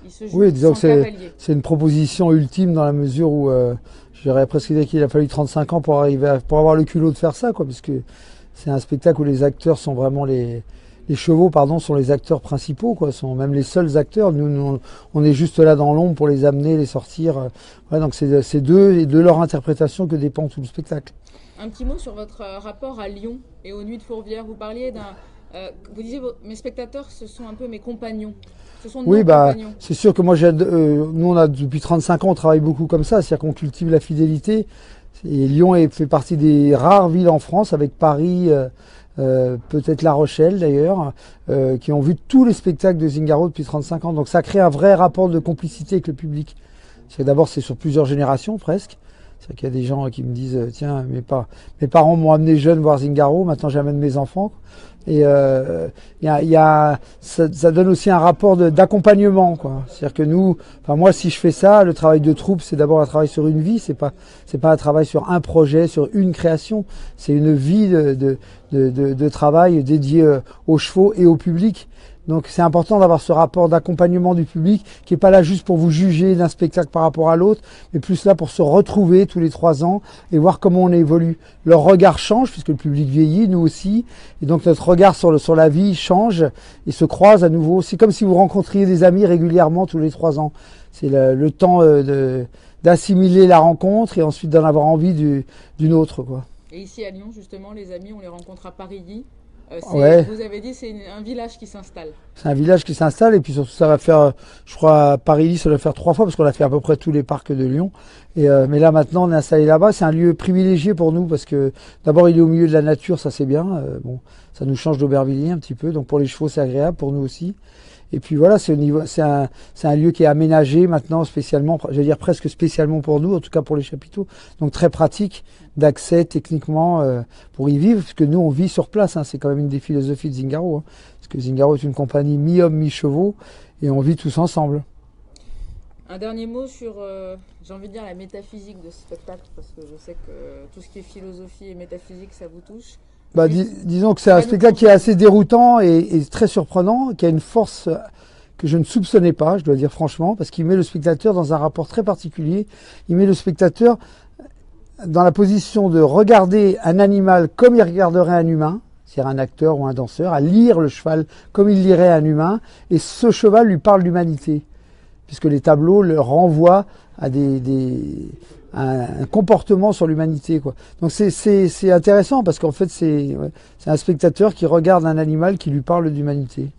il se joue Oui, disons sans que cavalier. c'est une proposition ultime dans la mesure où j'aurais presque dit qu'il a fallu 35 ans pour pour avoir le culot de faire ça, quoi, puisque c'est un spectacle où les acteurs sont vraiment les chevaux, pardon, sont les acteurs principaux, quoi, sont même les seuls acteurs. Nous, on est juste là dans l'ombre pour les amener, les sortir. Ouais, donc c'est d'eux et de leur interprétation que dépend tout le spectacle. Un petit mot sur votre rapport à Lyon et aux Nuits de Fourvière. Vous parliez vous disiez, mes spectateurs, ce sont un peu mes compagnons. Ce sont Oui, nos compagnons. c'est sûr que moi, nous, on a depuis 35 ans, on travaille beaucoup comme ça, c'est-à-dire qu'on cultive la fidélité. Et Lyon fait partie des rares villes en France, avec Paris, peut-être La Rochelle d'ailleurs, qui ont vu tous les spectacles de Zingaro depuis 35 ans. Donc ça crée un vrai rapport de complicité avec le public. Parce que d'abord, c'est sur plusieurs générations presque. C'est-à-dire qu'il y a des gens qui me disent, tiens, mes parents m'ont amené jeune voir Zingaro, maintenant j'amène mes enfants. Et ça donne aussi un rapport d'accompagnement, quoi. C'est-à-dire que nous, enfin moi, si je fais ça, le travail de troupe, c'est d'abord un travail sur une vie, c'est pas un travail sur un projet, sur une création. C'est une vie de travail dédié aux chevaux et au public. Donc c'est important d'avoir ce rapport d'accompagnement du public qui est pas là juste pour vous juger d'un spectacle par rapport à l'autre, mais plus là pour se retrouver tous les 3 ans et voir comment on évolue. Leur regard change puisque le public vieillit, nous aussi, et donc notre regard sur la vie change et se croise à nouveau. C'est comme si vous rencontriez des amis régulièrement tous les 3 ans. C'est le temps d'assimiler la rencontre et ensuite d'en avoir envie d'une autre, quoi. Et ici à Lyon, justement, les amis, on les rencontre à Parilly. Ouais. Vous avez dit, c'est un village qui s'installe. C'est un village qui s'installe et puis surtout ça va faire, je crois, à Paris, ça doit faire 3 fois parce qu'on a fait à peu près tous les parcs de Lyon. Mais là maintenant on est installé là-bas, c'est un lieu privilégié pour nous parce que d'abord il est au milieu de la nature, ça c'est bien. Bon, ça nous change d'Aubervilliers un petit peu, donc pour les chevaux c'est agréable, pour nous aussi. Et puis voilà, c'est un lieu qui est aménagé maintenant spécialement, je vais dire presque spécialement pour nous, en tout cas pour les chapiteaux. Donc très pratique d'accès techniquement pour y vivre, puisque nous on vit sur place, hein, c'est quand même une des philosophies de Zingaro, hein, parce que Zingaro est une compagnie mi-homme, mi-chevaux, et on vit tous ensemble. Un dernier mot sur, j'ai envie de dire, la métaphysique de ce spectacle, parce que je sais que tout ce qui est philosophie et métaphysique, ça vous touche. Disons que c'est un spectacle qui est assez déroutant et très surprenant, qui a une force que je ne soupçonnais pas, je dois dire franchement, parce qu'il met le spectateur dans un rapport très particulier. Il met le spectateur dans la position de regarder un animal comme il regarderait un humain, c'est-à-dire un acteur ou un danseur, à lire le cheval comme il lirait un humain, et ce cheval lui parle d'humanité, puisque les tableaux le renvoient à un comportement sur l'humanité, quoi. Donc c'est intéressant parce qu'en fait c'est un spectateur qui regarde un animal qui lui parle d'humanité.